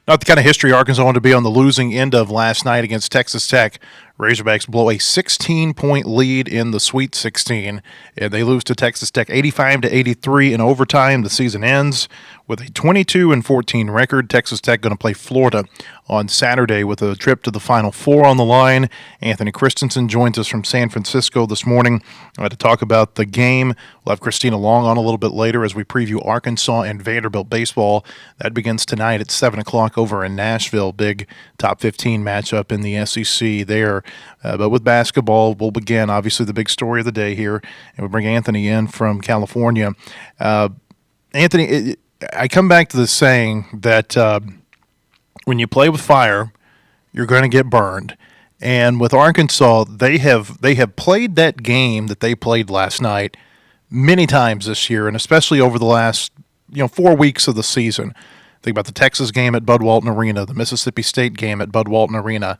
Not the kind of history Arkansas wanted to be on the losing end of last night against Texas Tech. Razorbacks blow a 16-point lead in the Sweet 16, and they lose to Texas Tech 85-83 in overtime. The season ends with a 22-14 record. Texas Tech going to play Florida on Saturday with a trip to the Final Four on the line. Anthony Kristensen joins us from San Francisco this morning to talk about the game. We'll have Christina Long on a little bit later as we preview Arkansas and Vanderbilt baseball. That begins tonight at 7 o'clock over in Nashville. Big top 15 matchup in the SEC there. But with basketball, we'll begin, obviously, the big story of the day here. And we'll bring Anthony in from California. Anthony, I come back to this saying that when you play with fire, you're going to get burned. And with Arkansas, they have played that game that they played last night many times this year, and especially over the last 4 weeks of the season. Think about the Texas game at Bud Walton Arena, the Mississippi State game at Bud Walton Arena,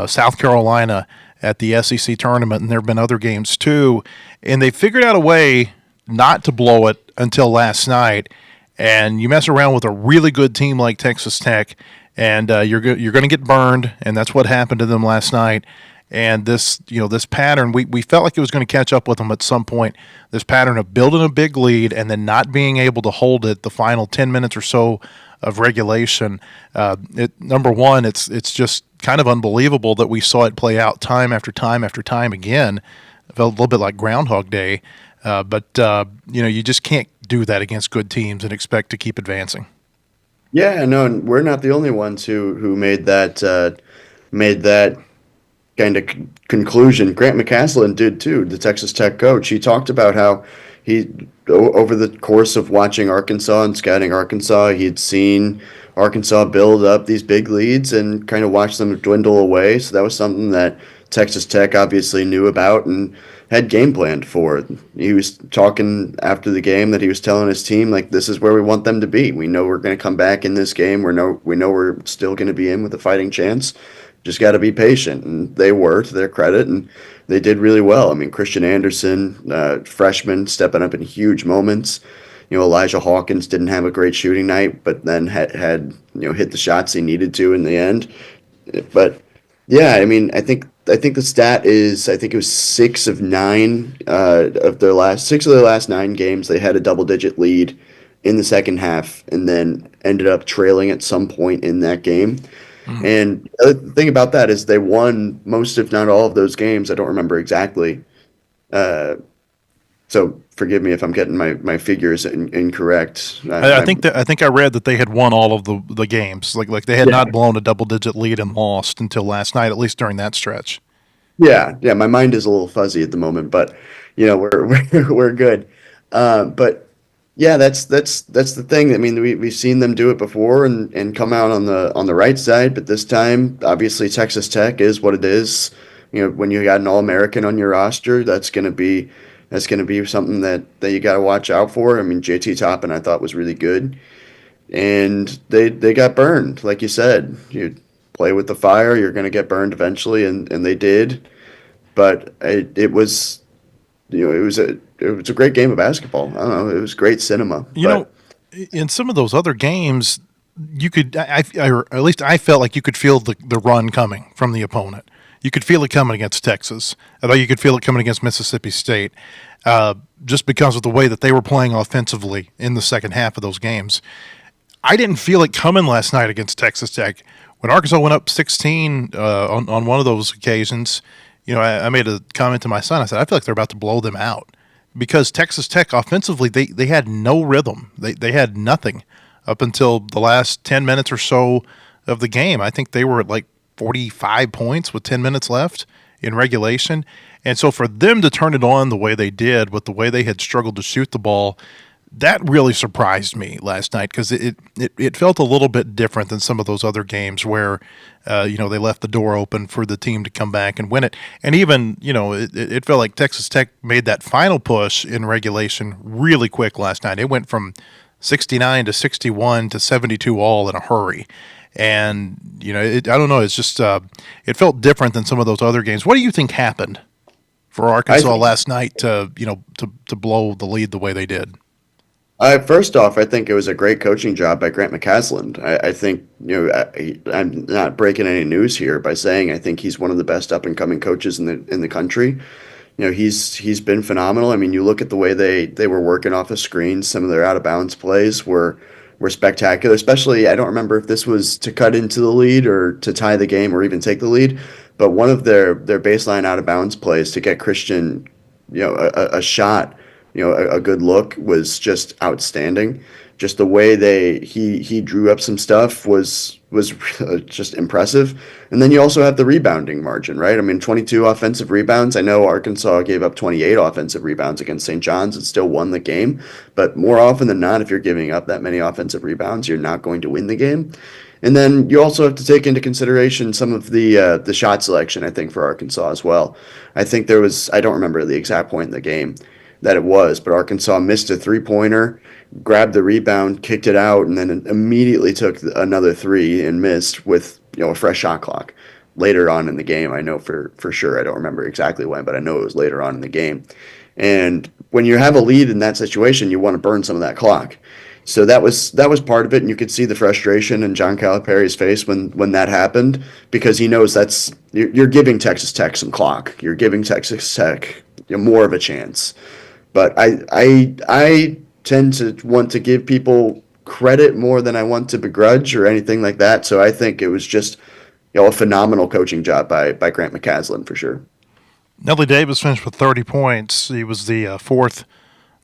South Carolina at the SEC tournament, and there have been other games too. And they figured out a way not to blow it until last night. And you mess around with a really good team like Texas Tech, and you're going to get burned, and that's what happened to them last night. And this pattern, we felt like it was going to catch up with them at some point. This pattern of building a big lead and then not being able to hold it the final 10 minutes or so of regulation. Number one, it's just kind of unbelievable that we saw it play out time after time after time again. It felt a little bit like Groundhog Day, but you just can't do that against good teams and expect to keep advancing. Yeah, no, and we're not the only ones who made that kind of conclusion. Grant McCaslin did too, the Texas Tech coach. He talked about how over the course of watching Arkansas and scouting Arkansas, he had seen Arkansas build up these big leads and kind of watch them dwindle away. So that was something that Texas Tech obviously knew about and had game planned for. He was talking after the game that he was telling his team, like, this is where we want them to be. We know we're going to come back in this game. We know we're still going to be in with a fighting chance. Just got to be patient. And they were, to their credit, and they did really well. I mean, Christian Anderson, freshman, stepping up in huge moments. Elijah Hawkins didn't have a great shooting night, but then had hit the shots he needed to in the end. But yeah, I mean, I think the stat is, I think it was 6 of their last 9 games they had a double-digit lead in the second half, and then ended up trailing at some point in that game. Mm-hmm. And the other thing about that is they won most, if not all, of those games. I don't remember exactly. So forgive me if I'm getting my figures incorrect. I think I read that they had won all of the games. Like they had not blown a double-digit lead and lost until last night, at least during that stretch. Yeah. My mind is a little fuzzy at the moment, but we're good. But yeah, that's the thing. I mean, we've seen them do it before and come out on the right side, but this time, obviously, Texas Tech is what it is. When you got an All-American on your roster, that's going to be something that you got to watch out for. I mean, JT Toppin I thought was really good, and they got burned, like you said. You play with the fire, you're going to get burned eventually, and they did. But it was a great game of basketball. I don't know. It was great cinema. In some of those other games, you could, or at least I felt like you could feel the run coming from the opponent. You could feel it coming against Texas. I thought you could feel it coming against Mississippi State, just because of the way that they were playing offensively in the second half of those games. I didn't feel it coming last night against Texas Tech. When Arkansas went up 16 on one of those occasions, I made a comment to my son. I said, I feel like they're about to blow them out. Because Texas Tech offensively, they had no rhythm. They had nothing up until the last 10 minutes or so of the game. I think they were at like 45 points with 10 minutes left in regulation. And so for them to turn it on the way they did, with the way they had struggled to shoot the ball, that really surprised me last night, because it felt a little bit different than some of those other games where they left the door open for the team to come back and win it. And even it felt like Texas Tech made that final push in regulation really quick last night. It went from 69 to 61 to 72 all in a hurry. And I don't know, it's just it felt different than some of those other games. What do you think happened for Arkansas last night to blow the lead the way they did? First off, I think it was a great coaching job by Grant McCasland. I think, I'm not breaking any news here by saying I think he's one of the best up and coming coaches in the country. He's been phenomenal. I mean, you look at the way they were working off a screen. Some of their out of bounds plays were spectacular. Especially, I don't remember if this was to cut into the lead or to tie the game or even take the lead, but one of their baseline out of bounds plays to get Christian, a shot, a good look was just outstanding. Just the way he drew up some stuff was just impressive. And then you also have the rebounding margin, right? I mean, 22 offensive rebounds. I know Arkansas gave up 28 offensive rebounds against St. John's and still won the game. But more often than not, if you're giving up that many offensive rebounds, you're not going to win the game. And then you also have to take into consideration some of the shot selection, I think, for Arkansas as well. I think there was, I don't remember the exact point in the game that it was, but Arkansas missed a three-pointer, grabbed the rebound, kicked it out, and then immediately took another three and missed with a fresh shot clock later on in the game. I know for sure. I don't remember exactly when, but I know it was later on in the game. And when you have a lead in that situation, you want to burn some of that clock. So that was part of it, and you could see the frustration in John Calipari's face when that happened, because he knows that's you're giving Texas Tech some clock. You're giving Texas Tech more of a chance. But I tend to want to give people credit more than I want to begrudge or anything like that. So I think it was just a phenomenal coaching job by Grant McCasland for sure. Nellie Davis finished with 30 points. He was the fourth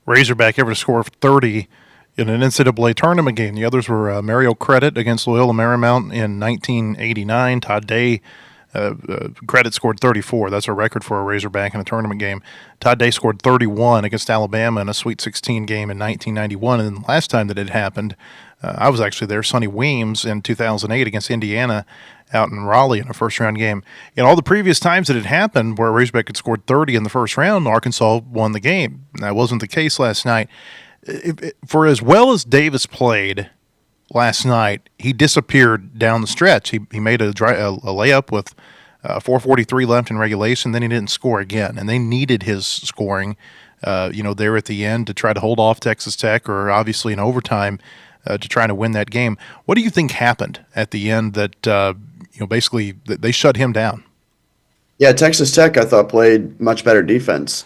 Razorback ever to score 30 in an NCAA tournament game. The others were Mario Credit against Loyola Marymount in 1989. Todd Day, Credit scored 34. That's a record for a Razorback in a tournament game. Todd Day scored 31 against Alabama in a Sweet 16 game in 1991. And the last time that it happened, I was actually there, Sonny Weems in 2008 against Indiana out in Raleigh in a first-round game. In all the previous times that it happened where a Razorback had scored 30 in the first round, Arkansas won the game. That wasn't the case last night. For as well as Davis played last night, he disappeared down the stretch. He made a layup with 4:43 left in regulation. Then he didn't score again, and they needed his scoring, there at the end to try to hold off Texas Tech, or obviously in overtime to try to win that game. What do you think happened at the end that basically they shut him down? Yeah, Texas Tech I thought played much better defense.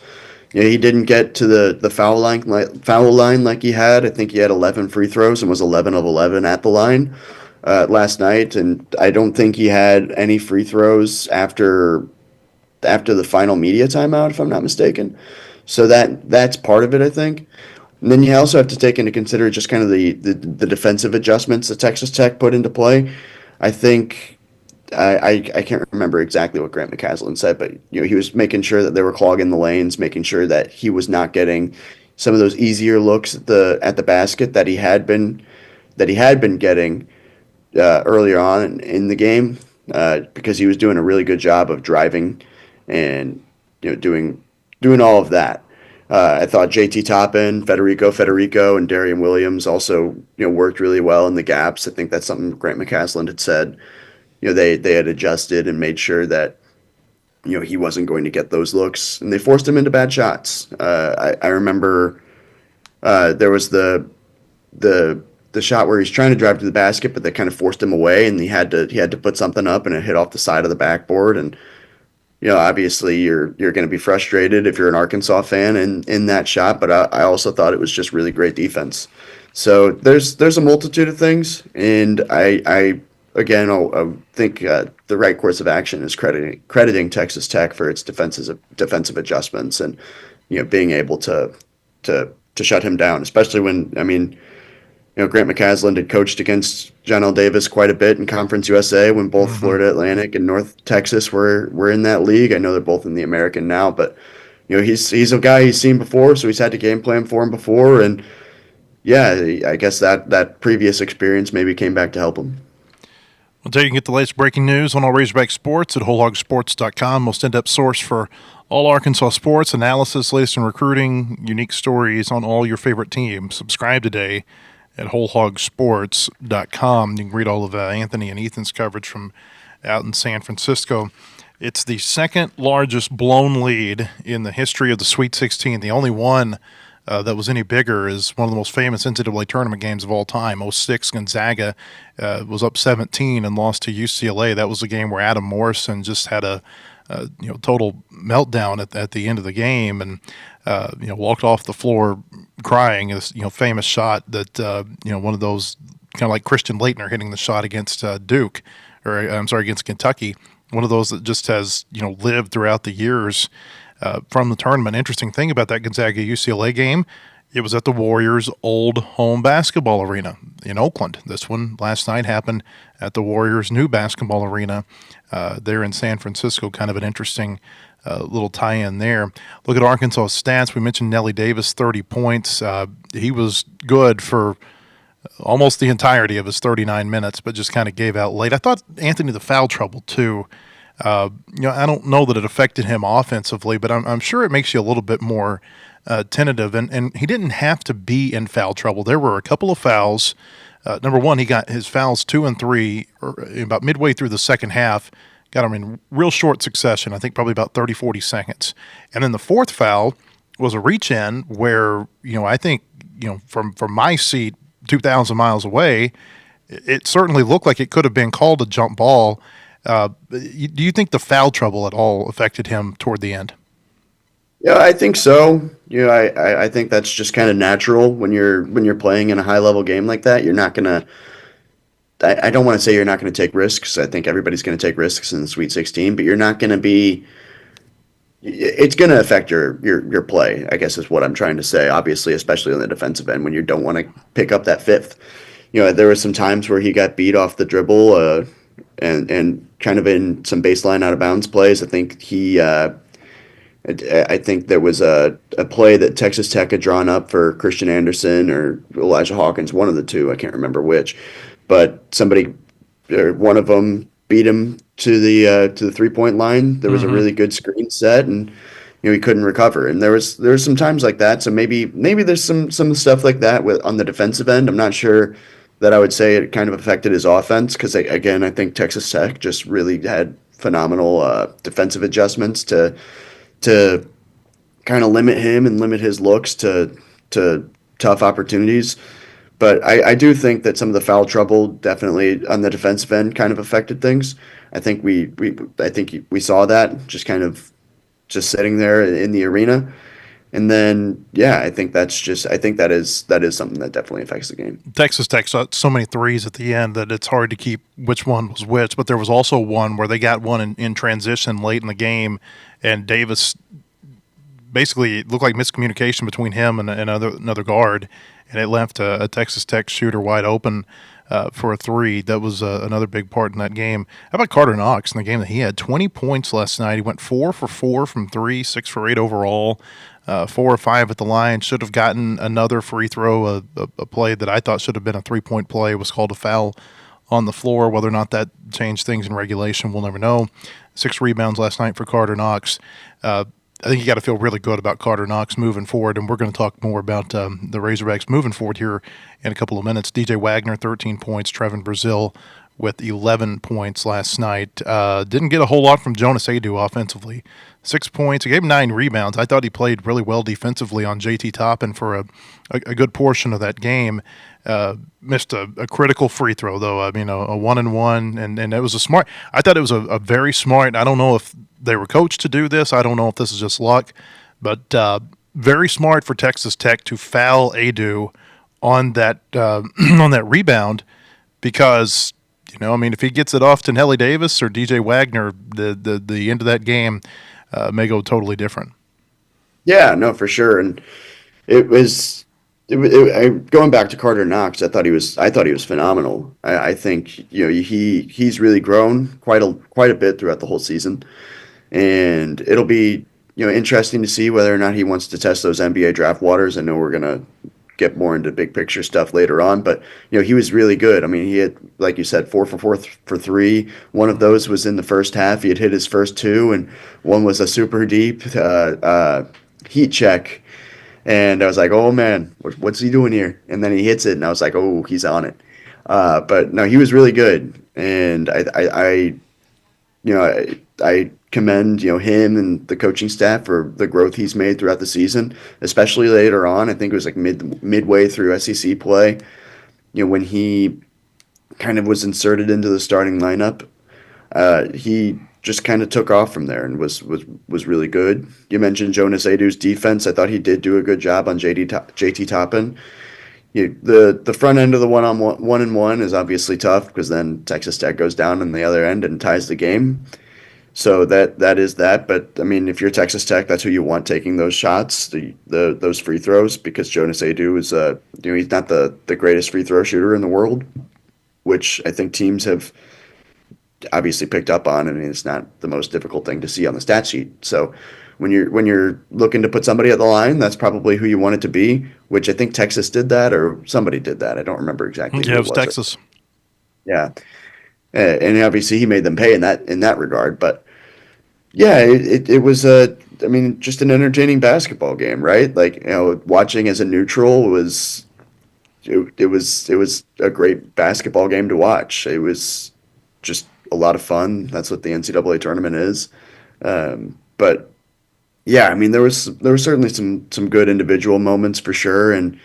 He didn't get to the foul line like he had. I think he had 11 free throws and was 11 of 11 at the line last night, and I don't think he had any free throws after the final media timeout, if I'm not mistaken. So that's part of it, I think. And then you also have to take into consider just kind of the defensive adjustments that Texas Tech put into play. I think I can't remember exactly what Grant McCasland said, but he was making sure that they were clogging the lanes, making sure that he was not getting some of those easier looks at the basket that he had been getting earlier on in the game, because he was doing a really good job of driving and doing all of that. I thought JT Toppin, Federico, and Darian Williams also worked really well in the gaps. I think that's something Grant McCasland had said. They had adjusted and made sure that he wasn't going to get those looks, and they forced him into bad shots. I remember there was the shot where he's trying to drive to the basket, but they kind of forced him away, and he had to put something up, and it hit off the side of the backboard. And obviously you're going to be frustrated if you're an Arkansas fan in that shot, but I also thought it was just really great defense. So there's a multitude of things, and I think the right course of action is crediting Texas Tech for its defensive adjustments and being able to shut him down, especially when Grant McCasland had coached against John L. Davis quite a bit in Conference USA when both Florida Atlantic and North Texas were in that league. I know they're both in the American now, but he's a guy he's seen before, so he's had to game plan for him before, and I guess that previous experience maybe came back to help him. Well, you can get the latest breaking news on all Razorback sports at wholehogsports.com. Most in-depth source for all Arkansas sports, analysis, latest in recruiting, unique stories on all your favorite teams. Subscribe today at wholehogsports.com. You can read all of Anthony and Ethan's coverage from out in San Francisco. It's the second largest blown lead in the history of the Sweet 16, the only one that was any bigger is one of the most famous NCAA tournament games of all time. '06 Gonzaga was up 17 and lost to UCLA. That was a game where Adam Morrison just had a total meltdown at the end of the game, and walked off the floor crying. This famous shot that one of those kind of like Christian Laettner hitting the shot against Duke, or I'm sorry, against Kentucky. One of those that just has lived throughout the years from the tournament. Interesting thing about that Gonzaga UCLA game, it was at the Warriors' old home basketball arena in Oakland. This one last night happened at the Warriors' new basketball arena there in San Francisco. Kind of an interesting little tie-in there. Look at Arkansas stats. We mentioned Nelly Davis, 30 points. He was good for almost the entirety of his 39 minutes, but just kind of gave out late. I thought Anthony, the foul trouble too. I don't know that it affected him offensively, but I'm sure it makes you a little bit more tentative. And he didn't have to be in foul trouble. There were a couple of fouls. Number one, he got his fouls 2 and 3 about midway through the second half. Got them in real short succession, I think probably about 30, 40 seconds. And then the fourth foul was a reach in where, I think, from my seat 2,000 miles away, it certainly looked like it could have been called a jump ball. Do you think the foul trouble at all affected him toward the end? Yeah, I think so. I think that's just kind of natural when you're playing in a high level game like that. You're not gonna. I don't want to say you're not going to take risks. I think everybody's going to take risks in the Sweet 16, but you're not going to be. It's going to affect your play, I guess is what I'm trying to say. Obviously, especially on the defensive end when you don't want to pick up that fifth. There were some times where he got beat off the dribble, and kind of in some baseline out of bounds plays. I think there was a play that Texas Tech had drawn up for Christian Anderson or Elijah Hawkins, one of the two. I can't remember which, but somebody, or one of them, beat him to the 3-point line. There was a really good screen set, and he couldn't recover. And there was some times like that. So maybe there's some stuff like that on the defensive end. I'm not sure that I would say it kind of affected his offense because again, I think Texas Tech just really had phenomenal defensive adjustments to kind of limit him and limit his looks to tough opportunities. But I do think that some of the foul trouble definitely on the defensive end kind of affected things. I think we saw that just sitting there in the arena. And then, I think that is something that definitely affects the game. Texas Tech shot so many threes at the end that it's hard to keep which one was which. But there was also one where they got one in transition late in the game, and Davis basically it looked like miscommunication between him and another guard, and it left a Texas Tech shooter wide open for a three. That was another big part in that game. How about Carter Knox in the game that he had 20 points last night? He went 4 for 4 from three, 6 for 8 overall. 4 or 5 at the line. Should have gotten another free throw. A play that I thought should have been a 3-point play was called a foul on the floor. Whether or not that changed things in regulation, we'll never know. 6 rebounds last night for Carter Knox. I think you got to feel really good about Carter Knox moving forward, and we're going to talk more about the Razorbacks moving forward here in a couple of minutes. DJ Wagner, 13 points. Trevin Brazil with 11 points last night. Didn't get a whole lot from Jonas Adu offensively. 6 points. He gave him 9 rebounds. I thought he played really well defensively on JT Toppin for a good portion of that game. Missed a critical free throw, though. I mean, a 1-and-1, and it was a smart. I thought it was a very smart. I don't know if they were coached to do this. I don't know if this is just luck, but very smart for Texas Tech to foul Adu on that on that rebound because. If he gets it off to Nelly Davis or DJ Wagner, the end of that game may go totally different. Yeah, no, for sure. And going back to Carter Knox, I thought he was phenomenal. I think he's really grown quite a bit throughout the whole season, and it'll be interesting to see whether or not he wants to test those NBA draft waters. I know we're gonna get more into big picture stuff later on, but he was really good. I mean, he had, like you said, 4 for 4 for 3. One of those was in the first half. He had hit his first 2, and one was a super deep heat check. And I was like, oh man, what's he doing here? And then he hits it, and I was like, oh, he's on it. But no, he was really good, and I I commend him and the coaching staff for the growth he's made throughout the season, especially later on. I think it was like midway through SEC play, when he kind of was inserted into the starting lineup. He just kind of took off from there and was really good. You mentioned Jonas Adu's defense. I thought he did do a good job on JT Toppin. The front end of the one-on-one is obviously tough because then Texas Tech goes down on the other end and ties the game. So that is that. But I mean, if you're Texas Tech, that's who you want taking those shots, those free throws, because Jonas Adu is he's not the greatest free throw shooter in the world, which I think teams have obviously picked up on. I mean, it's not the most difficult thing to see on the stat sheet. So when you're looking to put somebody at the line, that's probably who you want it to be, which I think Texas did that or somebody did that. I don't remember exactly. Yeah, it was Texas. Yeah. And obviously he made them pay in that regard. But yeah, it was just an entertaining basketball game, right? Like, watching as a neutral was a great basketball game to watch. It was just a lot of fun. That's what the NCAA tournament is. But yeah, I mean, there was certainly some good individual moments for sure. And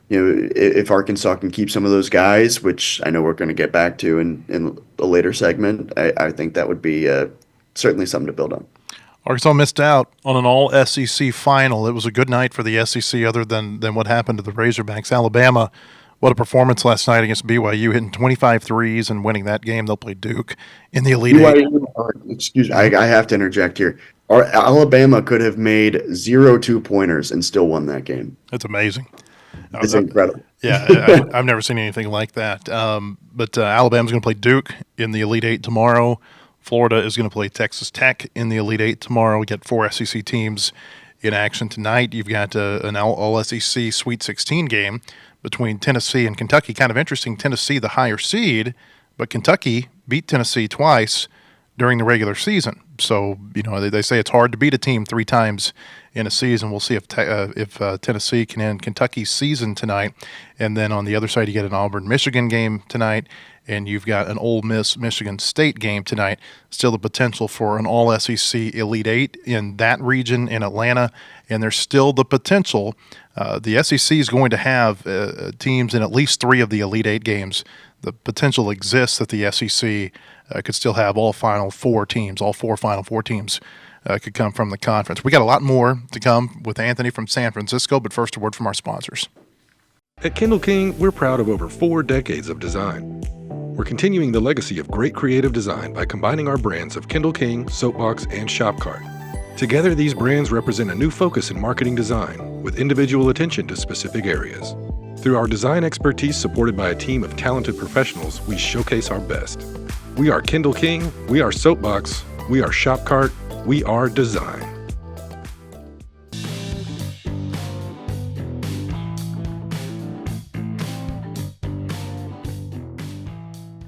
if Arkansas can keep some of those guys, which I know we're going to get back to in a later segment, I think that would be certainly something to build on. Arkansas missed out on an all-SEC final. It was a good night for the SEC other than what happened to the Razorbacks. Alabama, what a performance last night against BYU, hitting 25 threes and winning that game. They'll play Duke in the Elite Eight. Excuse me, I have to interject here. Alabama could have made 0 2-pointers and still won that game. That's amazing. It's incredible. Yeah, I've never seen anything like that. But Alabama's going to play Duke in the Elite Eight tomorrow. Florida is going to play Texas Tech in the Elite Eight tomorrow. We get 4 SEC teams in action tonight. You've got an All-SEC Sweet 16 game between Tennessee and Kentucky. Kind of interesting, Tennessee the higher seed, but Kentucky beat Tennessee twice during the regular season. So, they say it's hard to beat a team 3 times in a season. We'll see if Tennessee can end Kentucky's season tonight. And then on the other side, you get an Auburn-Michigan game tonight, and you've got an Ole Miss-Michigan State game tonight. Still the potential for an All-SEC Elite Eight in that region in Atlanta, and there's still the potential. The SEC is going to have teams in at least 3 of the Elite Eight games. The potential exists that the SEC could still have all Final Four teams, all 4 Final Four teams could come from the conference. We got a lot more to come with Anthony from San Francisco, but first a word from our sponsors. At Kindle King, we're proud of over 4 decades of design. We're continuing the legacy of great creative design by combining our brands of Kindle King, Soapbox, and Shopcart. Together, these brands represent a new focus in marketing design with individual attention to specific areas. Through our design expertise supported by a team of talented professionals, we showcase our best. We are Kindle King, we are Soapbox, we are Shopcart, we are design.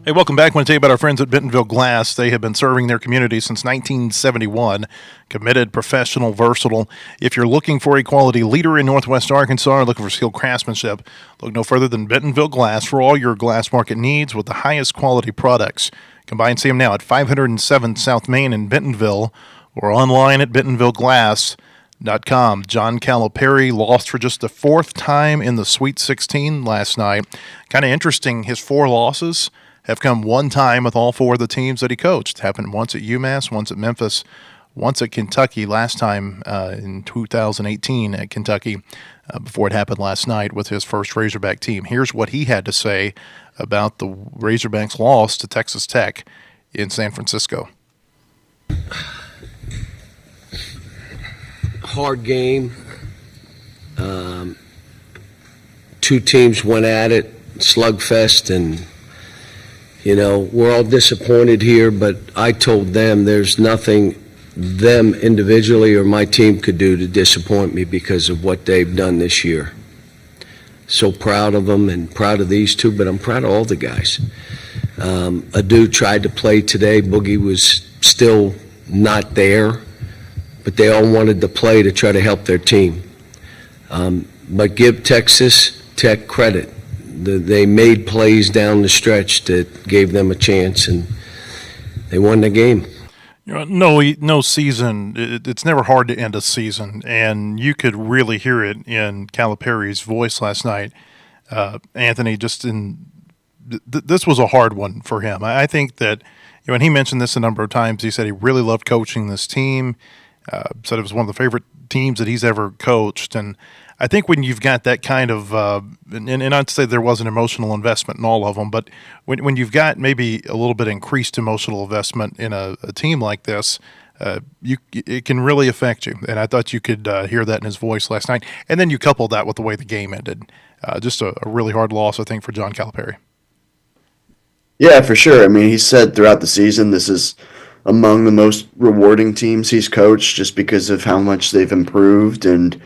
Hey, welcome back. I want to tell you about our friends at Bentonville Glass. They have been serving their community since 1971. Committed, professional, versatile. If you're looking for a quality leader in Northwest Arkansas or looking for skilled craftsmanship, look no further than Bentonville Glass for all your glass market needs with the highest quality products. Come by and see them now at 507 South Main in Bentonville or online at bentonvilleglass.com. John Calipari lost for just the 4th time in the Sweet 16 last night. Kind of interesting, his 4 losses have come 1 time with all 4 of the teams that he coached. It happened once at UMass, once at Memphis, once at Kentucky, last time in 2018 at Kentucky, before it happened last night with his first Razorback team. Here's what he had to say about the Razorbacks' loss to Texas Tech in San Francisco. Hard game. 2 teams went at it, slugfest, and we're all disappointed here, but I told them there's nothing them individually or my team could do to disappoint me because of what they've done this year. So proud of them and proud of these 2, but I'm proud of all the guys. Adu tried to play today. Boogie was still not there, but they all wanted to play to try to help their team. But give Texas Tech credit. They made plays down the stretch that gave them a chance, and they won the game. No season. It's never hard to end a season, and you could really hear it in Calipari's voice last night. Anthony, just in this was a hard one for him. I think that and he mentioned this a number of times. He said he really loved coaching this team. Said it was one of the favorite teams that he's ever coached, and I think when you've got that kind of, and I'd say there was an emotional investment in all of them, but when you've got maybe a little bit increased emotional investment in a team like this, it can really affect you. And I thought you could hear that in his voice last night. And then you couple that with the way the game ended. Just a really hard loss, I think, for John Calipari. Yeah, for sure. I mean, he said throughout the season this is among the most rewarding teams he's coached just because of how much they've improved and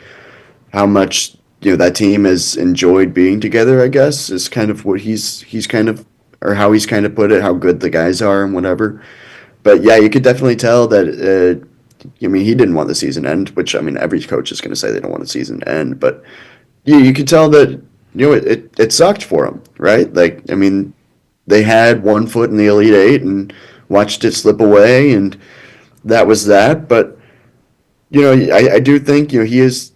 how much that team has enjoyed being together. I guess is kind of what he's kind of or how he's kind of put it, how good the guys are and whatever. But yeah, you could definitely tell that. I mean, he didn't want the season to end, which I mean, every coach is going to say they don't want the season to end. But you could tell that it sucked for him, right? Like, I mean, they had one foot in the Elite Eight and watched it slip away, and that was that. But I do think he is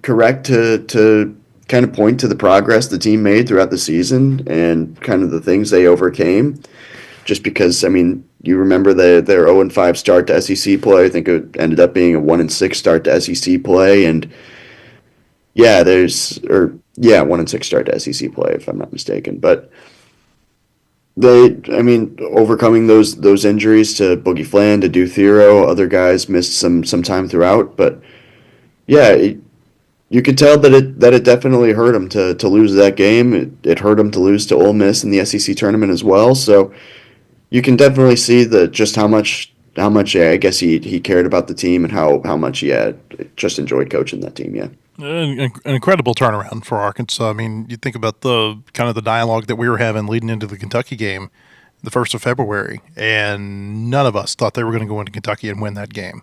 correct to kind of point to the progress the team made throughout the season and kind of the things they overcame. Just because, I mean, you remember their 0-5 start to SEC play. I think it ended up being a 1-6 start to SEC play, and 1-6 start to SEC play if I'm not mistaken. But I mean, overcoming those injuries to Boogie Flan, to Duthero, other guys missed some time throughout, but yeah, you could tell that it definitely hurt him to lose that game. It hurt him to lose to Ole Miss in the SEC tournament as well. So you can definitely see just how much I guess he cared about the team and how much he had just enjoyed coaching that team. Yeah. An incredible turnaround for Arkansas. I mean, you think about the kind of the dialogue that we were having leading into the Kentucky game, the 1st of February, and none of us thought they were going to go into Kentucky and win that game.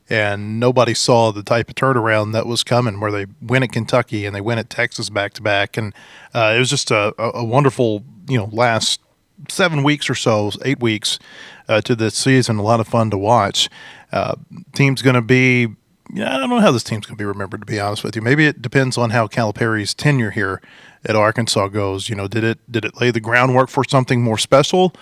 And nobody saw the type of turnaround that was coming where they win at Kentucky and they win at Texas back-to-back. And it was just a wonderful, last 7 weeks or so, 8 weeks to this season. A lot of fun to watch. Team's going to be I don't know how this team's going to be remembered, to be honest with you. Maybe it depends on how Calipari's tenure here at Arkansas goes. Did it lay the groundwork for something more special,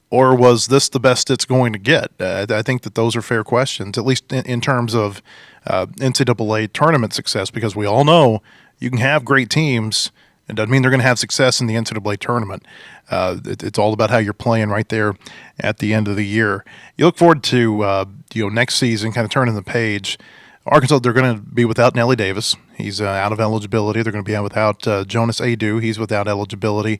or was this the best it's going to get? I think that those are fair questions, at least in terms of NCAA tournament success, because we all know you can have great teams. It doesn't mean they're going to have success in the NCAA tournament. It's all about how you're playing right there at the end of the year. You look forward to next season, kind of turning the page. Arkansas, they're going to be without Nelly Davis. He's out of eligibility. They're going to be out without Jonas Adu. He's without eligibility.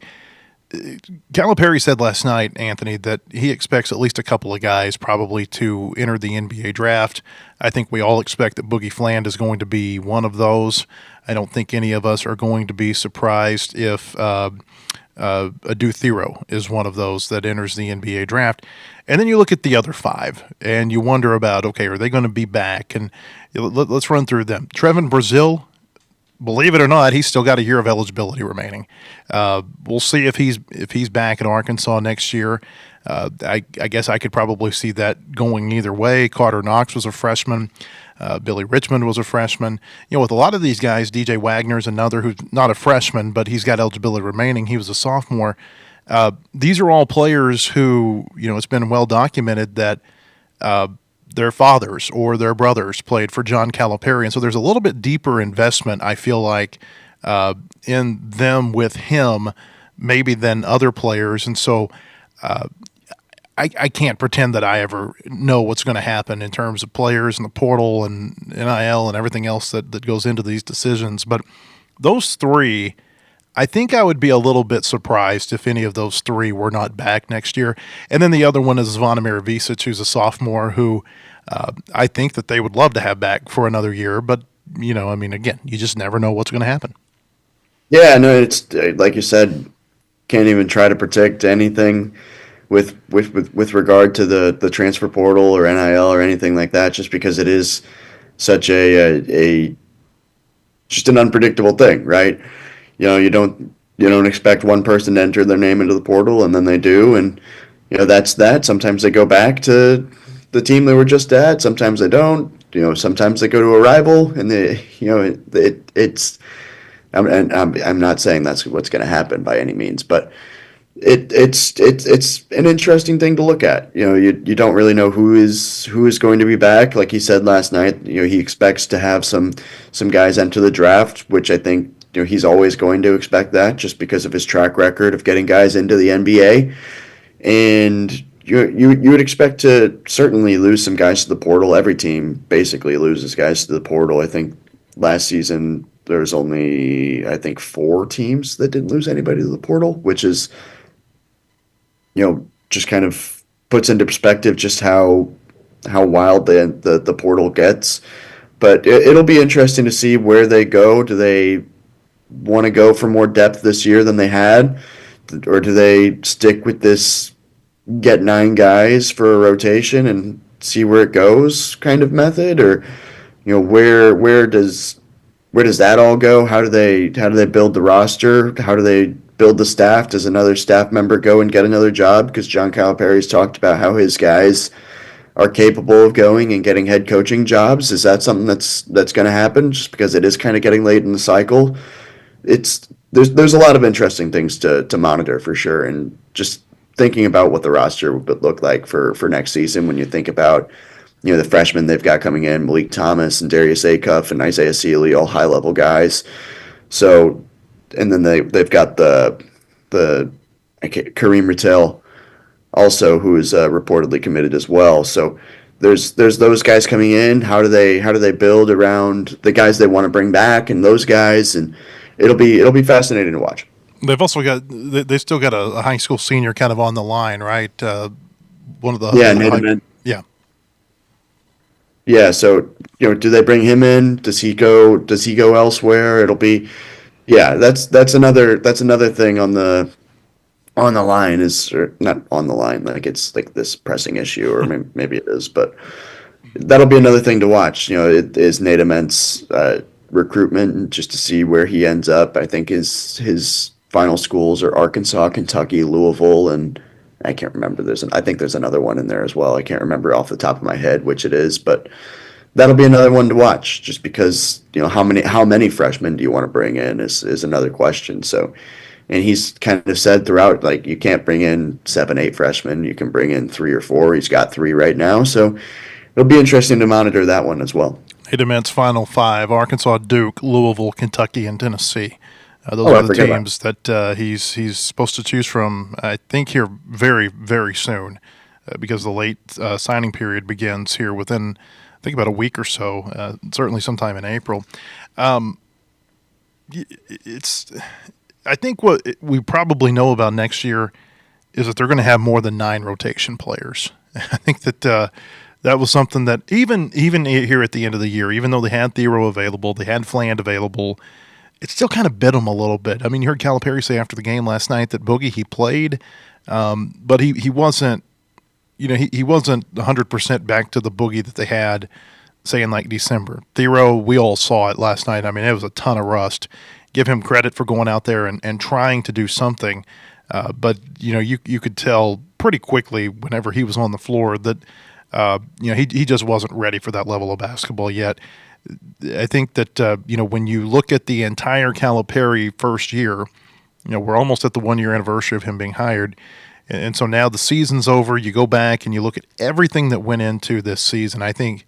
Calipari said last night, Anthony, that he expects at least a couple of guys probably to enter the NBA draft. I think we all expect that Boogie Fland is going to be one of those. I don't think any of us are going to be surprised if Adu Thero is one of those that enters the NBA draft. And then you look at the other 5, and you wonder about, okay, are they going to be back? And let's run through them. Trevin Brazile, believe it or not, he's still got a year of eligibility remaining. We'll see if he's back in Arkansas next year. I guess I could probably see that going either way. Carter Knox was a freshman. Billy Richmond was a freshman. With a lot of these guys, DJ Wagner's another who's not a freshman, but he's got eligibility remaining. He was a sophomore. These are all players who, it's been well documented that their fathers or their brothers played for John Calipari. And so there's a little bit deeper investment, I feel like, in them with him maybe than other players. And so I can't pretend that I ever know what's going to happen in terms of players and the portal and NIL and everything else that goes into these decisions. But those 3, I think I would be a little bit surprised if any of those 3 were not back next year. And then the other one is Zvonimir Visic, who's a sophomore, who I think that they would love to have back for another year. But, again, you just never know what's going to happen. Yeah, no, it's like you said, can't even try to predict anything with regard to the transfer portal or NIL or anything like that, just because it is such a just an unpredictable thing, right? You don't expect one person to enter their name into the portal, and then they do, and that's that. Sometimes they go back to the team they were just at. Sometimes they don't. Sometimes they go to a rival, and it's. I'm not saying that's what's going to happen by any means, but it's an interesting thing to look at. You don't really know who is going to be back. Like he said last night, he expects to have some guys enter the draft, which I think he's always going to expect that just because of his track record of getting guys into the NBA. And you would expect to certainly lose some guys to the portal. Every team basically loses guys to the portal. I think last season there was only 4 teams that didn't lose anybody to the portal, which is just kind of puts into perspective just how wild the portal gets. But it'll be interesting to see where they go. Do they want to go for more depth this year than they had, or do they stick with this get 9 guys for a rotation and see where it goes kind of method? Or where does that all go? How do they build the roster? How do they build the staff? Does another staff member go and get another job? Because John Calipari's talked about how his guys are capable of going and getting head coaching jobs. Is that something that's going to happen? Just because it is kind of getting late in the cycle, there's a lot of interesting things to monitor for sure. And just thinking about what the roster would look like for next season, when you think about the freshmen they've got coming in, Malik Thomas and Darius Acuff and Isaiah Sealy, all high level guys. So, and then they've got the Kareem Rattel also, who is reportedly committed as well. So there's those guys coming in. How do they build around the guys they want to bring back and those guys? And it'll be fascinating to watch. They've also they still got a high school senior kind of on the line, right? One of the Yeah, so do they bring him in? Does he go elsewhere? It'll be that's another thing on the line, is, or not on the line, like it's like this pressing issue, or maybe it is, but that'll be another thing to watch. It is Nate Ament's recruitment, just to see where he ends up. I think his final schools are Arkansas, Kentucky, Louisville, and I can't remember. I think there's another one in there as well. I can't remember off the top of my head which it is, but that'll be another one to watch, just because how many freshmen do you want to bring in is another question. So, and he's kind of said throughout, like, you can't bring in 7-8 freshmen. You can bring in 3 or 4. He's got 3 right now, so it'll be interesting to monitor that one as well. Nate Ament's final 5: Arkansas, Duke, Louisville, Kentucky, and Tennessee. Those are the teams that he's supposed to choose from, I think, here very, very soon, because the late signing period begins here within, I think, about a week or so, certainly sometime in April. I think what we probably know about next year is that they're going to have more than 9 rotation players. I think that that was something that even here at the end of the year, even though they had Thero available, they had Fland available, it still kind of bit them a little bit. I mean, you heard Calipari say after the game last night that Boogie, he played, but he wasn't, he wasn't 100% back to the Boogie that they had, say, in like December. Thero, we all saw it last night. I mean, it was a ton of rust. Give him credit for going out there and trying to do something, but you could tell pretty quickly whenever he was on the floor that he just wasn't ready for that level of basketball yet. I think that when you look at the entire Calipari first year, we're almost at the 1-year anniversary of him being hired, and so now the season's over. You go back and you look at everything that went into this season. I think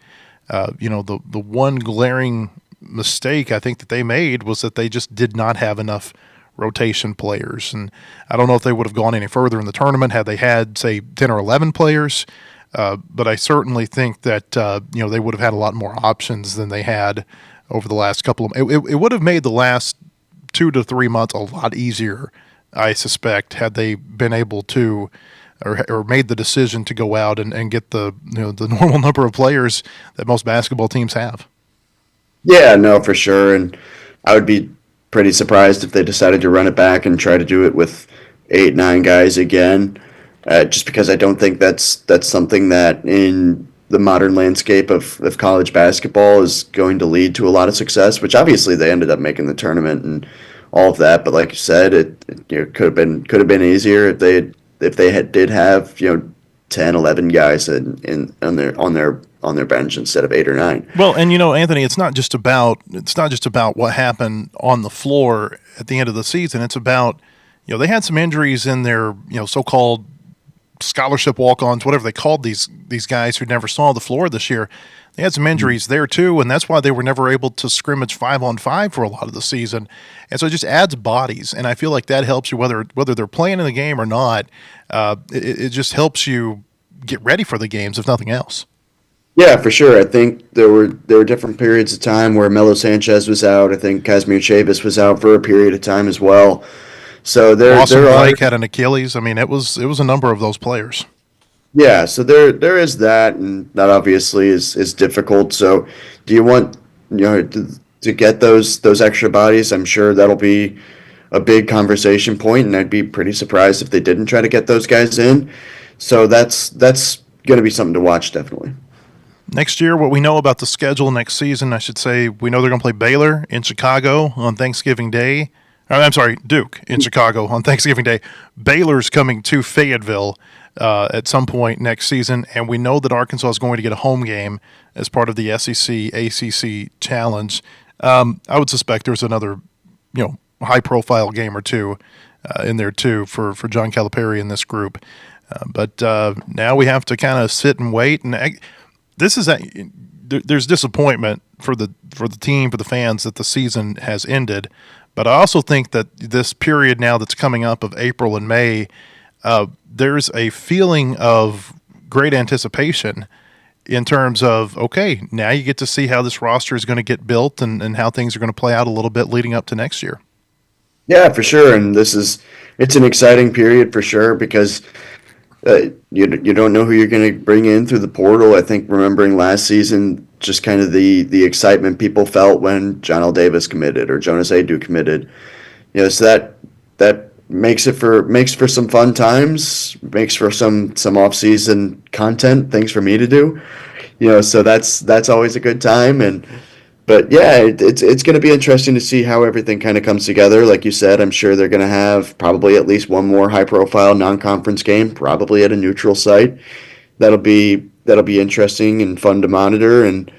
the one glaring mistake I think that they made was that they just did not have enough rotation players, and I don't know if they would have gone any further in the tournament had they had, say, 10 or 11 players. But I certainly think that they would have had a lot more options than they had over the last couple of. It would have made the last 2 to 3 months a lot easier, I suspect, had they been able to, or made the decision to go out and get the the normal number of players that most basketball teams have. Yeah, no, for sure, and I would be pretty surprised if they decided to run it back and try to do it with 8-9 guys again. Just because I don't think that's something that in the modern landscape of college basketball is going to lead to a lot of success, which obviously they ended up making the tournament and all of that. But like you said, it could have been easier if they did have 10, 11 guys on their bench instead of 8 or 9. Well, and Anthony, it's not just about what happened on the floor at the end of the season. It's about they had some injuries in their so-called scholarship walk-ons, whatever they called these guys who never saw the floor this year. They had some injuries there too, and that's why they were never able to scrimmage 5-on-5 for a lot of the season. And so it just adds bodies, and I feel like that helps you whether they're playing in the game or not. It just helps you get ready for the games, if nothing else. Yeah, for sure. I think there were different periods of time where Melo Sanchez was out. I think Casimir Chavis was out for a period of time as well. So Lawson Blake had an Achilles. I mean, it was a number of those players. Yeah, so there is that, and that obviously is difficult. So, do you want to get those extra bodies? I'm sure that'll be a big conversation point, and I'd be pretty surprised if they didn't try to get those guys in. So that's going to be something to watch, definitely. Next year, what we know about the schedule next season, I should say, we know they're going to play Baylor in Chicago on Thanksgiving Day. I'm sorry, Duke in Chicago on Thanksgiving Day. Baylor's coming to Fayetteville at some point next season, and we know that Arkansas is going to get a home game as part of the SEC ACC Challenge. I would suspect there's another, high-profile game or two in there too for John Calipari in this group. But now we have to kind of sit and wait, and there's disappointment for the team, for the fans, that the season has ended. But I also think that this period now that's coming up of April and May, there's a feeling of great anticipation in terms of, okay, now you get to see how this roster is going to get built and how things are going to play out a little bit leading up to next year. Yeah, for sure. And it's an exciting period for sure because you don't know who you're going to bring in through the portal. I think remembering last season, just kind of the excitement people felt when John L. Davis committed or Jonas Adu committed. So that makes for some fun times, makes for some off-season content, things for me to do. So that's always a good time. But yeah, it's going to be interesting to see how everything kind of comes together. Like you said, I'm sure they're going to have probably at least one more high-profile non-conference game, probably at a neutral site. That'll be interesting and fun to monitor. And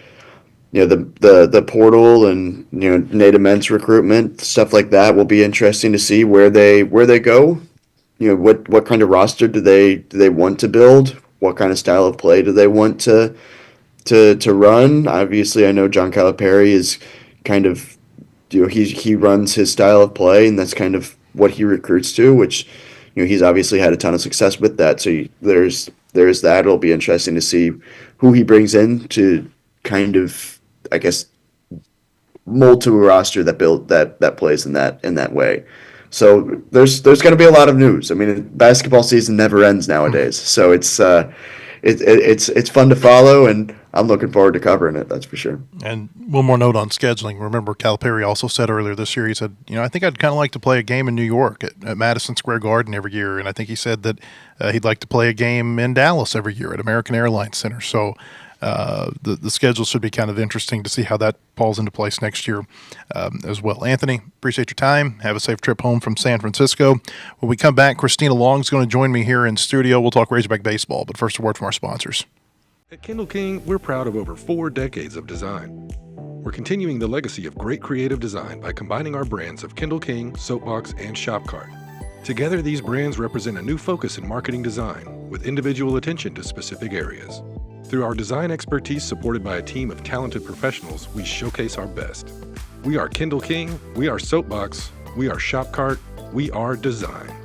the portal and Nate Immense recruitment, stuff like that will be interesting to see where they go. What kind of roster do they want to build? What kind of style of play do they want to run? Obviously, I know John Calipari is kind of he runs his style of play, and that's kind of what he recruits to, which he's obviously had a ton of success with that. So there's that. It'll be interesting to see who he brings in to kind of, I guess, mold to a roster that plays in that way. So there's going to be a lot of news. I mean, basketball season never ends nowadays, so it's fun to follow, and I'm looking forward to covering it. That's for sure. And one more note on scheduling. Remember, Calipari also said earlier this year, he said, I think I'd kind of like to play a game in New York at Madison Square Garden every year, and I think he said that he'd like to play a game in Dallas every year at American Airlines Center. So the schedule should be kind of interesting to see how that falls into place next year as well. Anthony, appreciate your time. Have a safe trip home from San Francisco. When we come back, Christina Long is going to join me here in studio. We'll talk Razorback baseball, but first a word from our sponsors. At Kindle King, we're proud of over 4 decades of design. We're continuing the legacy of great creative design by combining our brands of Kindle King, Soapbox, and Shopcart. Together, these brands represent a new focus in marketing design with individual attention to specific areas. Through our design expertise supported by a team of talented professionals, we showcase our best. We are Kindle King, we are Soapbox, we are Shopcart, we are design.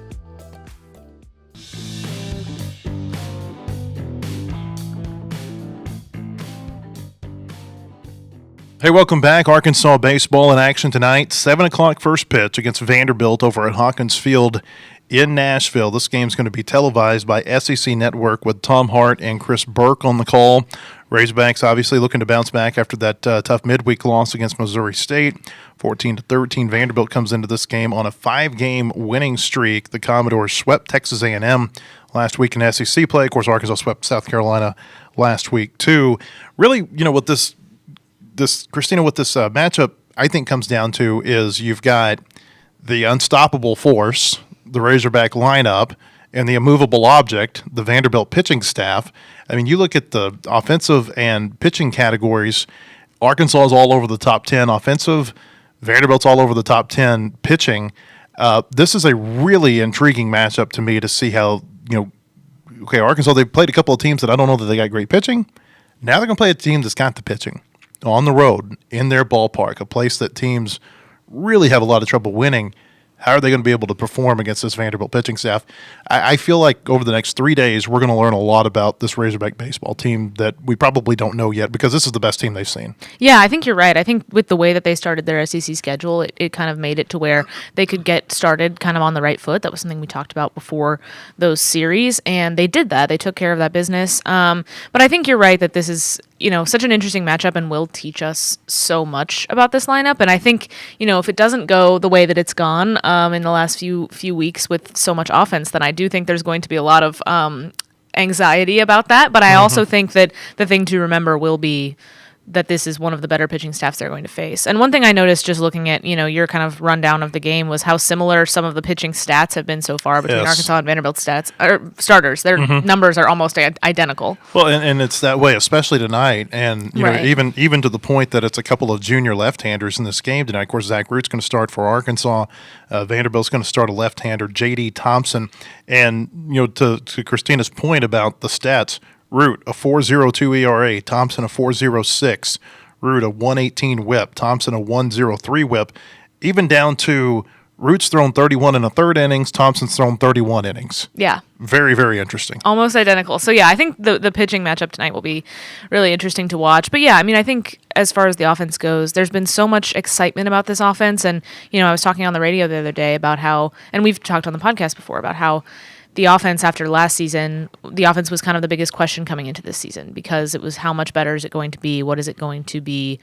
Hey, welcome back. Arkansas baseball in action tonight. 7 o'clock first pitch against Vanderbilt over at Hawkins Field in Nashville. This game's going to be televised by SEC Network with Tom Hart and Chris Burke on the call. Razorbacks obviously looking to bounce back after that tough midweek loss against Missouri State. 14-13, Vanderbilt comes into this game on a 5-game winning streak. The Commodores swept Texas A&M last week in SEC play. Of course, Arkansas swept South Carolina last week too. Really, what this Christina, what this matchup I think comes down to is you've got the unstoppable force, the Razorback lineup, and the immovable object, the Vanderbilt pitching staff. I mean, you look at the offensive and pitching categories, Arkansas is all over the top 10 offensive, Vanderbilt's all over the top 10 pitching. This is a really intriguing matchup to me to see how, okay, Arkansas, they've played a couple of teams that I don't know that they got great pitching. Now they're going to play a team that's got the pitching on the road in their ballpark, a place that teams really have a lot of trouble winning. How are they going to be able to perform against this Vanderbilt pitching staff? I feel like over the next 3 days, we're going to learn a lot about this Razorback baseball team that we probably don't know yet because this is the best team they've seen. Yeah, I think you're right. I think with the way that they started their SEC schedule, it kind of made it to where they could get started kind of on the right foot. That was something we talked about before those series, and they did that. They took care of that business. But I think you're right that this is, such an interesting matchup and will teach us so much about this lineup. And I think, if it doesn't go the way that it's gone in the last few weeks with so much offense, then I do think there's going to be a lot of anxiety about that. But I also think that the thing to remember will be that this is one of the better pitching staffs they're going to face. And one thing I noticed just looking at, your kind of rundown of the game was how similar some of the pitching stats have been so far between Arkansas and Vanderbilt starters. Their numbers are almost identical. Well, and it's that way, especially tonight. And even to the point that it's a couple of junior left-handers in this game tonight. Of course, Zach Root's going to start for Arkansas. Vanderbilt's going to start a left-hander, J.D. Thompson. And, to Christina's point about the stats, Root, a 4.02 ERA. Thompson, a 4.06. Root, a 1.18 whip. Thompson, a 1.03 whip. Even down to Root's thrown 31 in the third innings. Thompson's thrown 31 innings. Yeah. Very, very interesting. Almost identical. So, yeah, I think the pitching matchup tonight will be really interesting to watch. But, yeah, I mean, I think as far as the offense goes, there's been so much excitement about this offense. And, I was talking on the radio the other day about how, and we've talked on the podcast before about how the offense after last season, the offense was kind of the biggest question coming into this season because it was how much better is it going to be? What is it going to be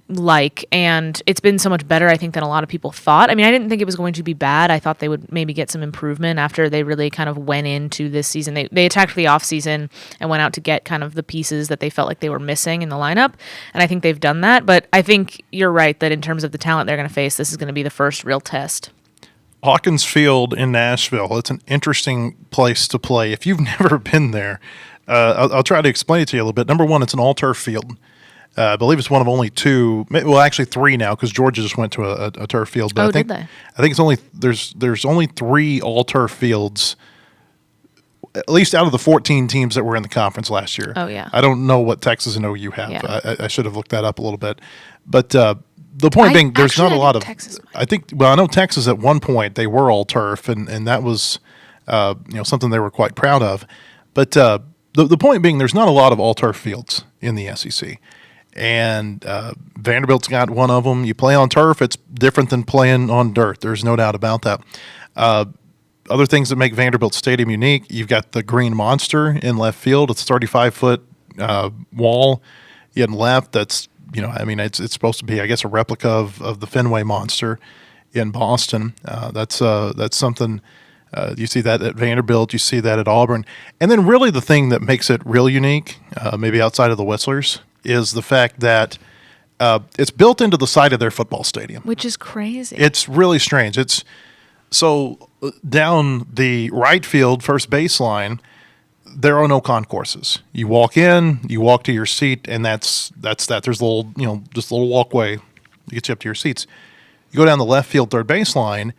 like? And it's been so much better, I think, than a lot of people thought. I mean, I didn't think it was going to be bad. I thought they would maybe get some improvement after they really kind of went into this season. They attacked the offseason and went out to get kind of the pieces that they felt like they were missing in the lineup. And I think they've done that. But I think you're right that in terms of the talent they're going to face, this is going to be the first real test. Hawkins Field in Nashville. It's an interesting place to play. If you've never been there, I'll try to explain it to you a little bit. Number one, it's an all-turf field. I believe it's one of only two, well, actually three now, because Georgia just went to a turf field. But did they? I think it's only there's only three all-turf fields, at least out of the 14 teams that were in the conference last year. Oh, yeah. I don't know what Texas and OU have. Yeah. I should have looked that up a little bit, but. The point being, there's not a lot of. Texas I know Texas at one point they were all turf, and that was, something they were quite proud of. But the point being, there's not a lot of all turf fields in the SEC, and Vanderbilt's got one of them. You play on turf; it's different than playing on dirt. There's no doubt about that. Other things that make Vanderbilt Stadium unique: you've got the Green Monster in left field. It's a 35-foot wall in left. That's it's supposed to be, I guess, a replica of the Fenway Monster in Boston. That's something you see that at Vanderbilt, you see that at Auburn. And then really the thing that makes it real unique, maybe outside of the Whistlers, is the fact that it's built into the side of their football stadium. Which is crazy. It's really strange. It's so down the right field first baseline, there are no concourses. You walk in, you walk to your seat, and that's that. There's a little, just a little walkway to get you up to your seats. You go down the left field third baseline,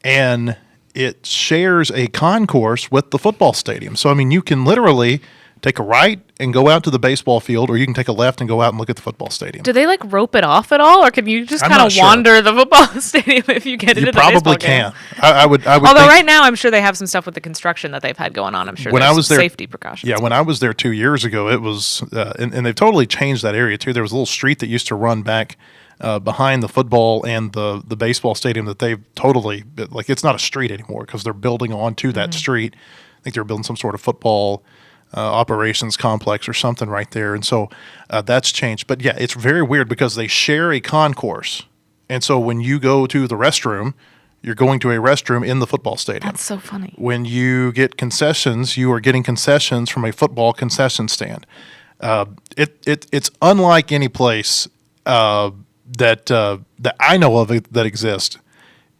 and it shares a concourse with the football stadium. So, I mean, you can literally take a right and go out to the baseball field, or you can take a left and go out and look at the football stadium. Do they rope it off at all, or can you just kind of sure. wander the football stadium if you get into the baseball game? You probably can. I would. Although right now, I'm sure they have some stuff with the construction that they've had going on. I'm sure when I was there, safety precautions. Yeah, when I was there 2 years ago, it was, and they've totally changed that area too. There was a little street that used to run back behind the football and the baseball stadium that they've totally, it's not a street anymore because they're building onto that street. I think they're building some sort of football operations complex or something right there. And so that's changed. But yeah, it's very weird because they share a concourse. And so when you go to the restroom, you're going to a restroom in the football stadium. That's so funny. When you get concessions, you are getting concessions from a football concession stand. It's unlike any place that I know of that exists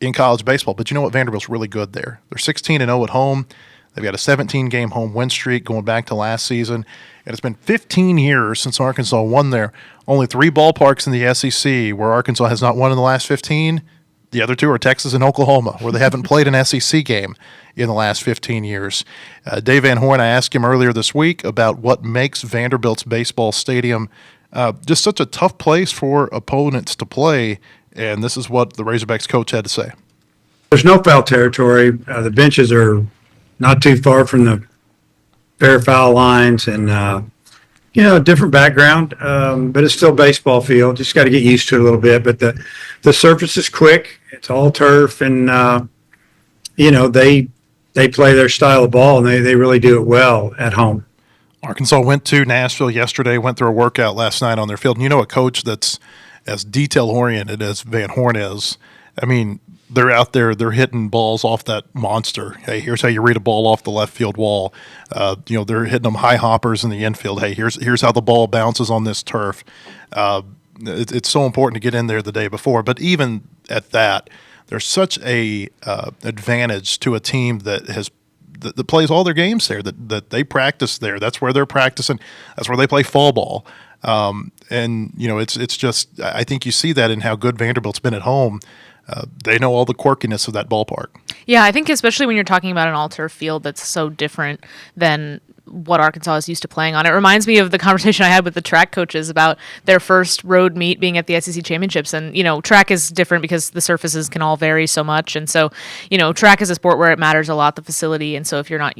in college baseball. But you know what? Vanderbilt's really good there. They're 16-0 at home. They've got a 17-game home win streak going back to last season. And it's been 15 years since Arkansas won there. Only 3 ballparks in the SEC where Arkansas has not won in the last 15. The other 2 are Texas and Oklahoma, where they haven't played an SEC game in the last 15 years. Dave Van Horn, I asked him earlier this week about what makes Vanderbilt's baseball stadium just such a tough place for opponents to play. And this is what the Razorbacks coach had to say. There's no foul territory. The benches are not too far from the fair foul lines, and different background, but it's still baseball field. Just got to get used to it a little bit. But the surface is quick. It's all turf, and they play their style of ball, and they really do it well at home. Arkansas went to Nashville yesterday, went through a workout last night on their field. And you know, a coach that's as detail-oriented as Van Horn is, I mean, they're out there, they're hitting balls off that monster. Hey, here's how you read a ball off the left field wall. They're hitting them high hoppers in the infield. Hey, here's how the ball bounces on this turf. It's so important to get in there the day before. But even at that, there's such a advantage to a team that plays all their games there, that they practice there. That's where they're practicing. That's where they play fall ball. It's just, I think you see that in how good Vanderbilt's been at home. They know all the quirkiness of that ballpark. Yeah, I think especially when you're talking about an all-turf field that's so different than what Arkansas is used to playing on. It reminds me of the conversation I had with the track coaches about their first road meet being at the SEC championships. And, track is different because the surfaces can all vary so much. And so, track is a sport where it matters a lot, the facility. And so if you're not,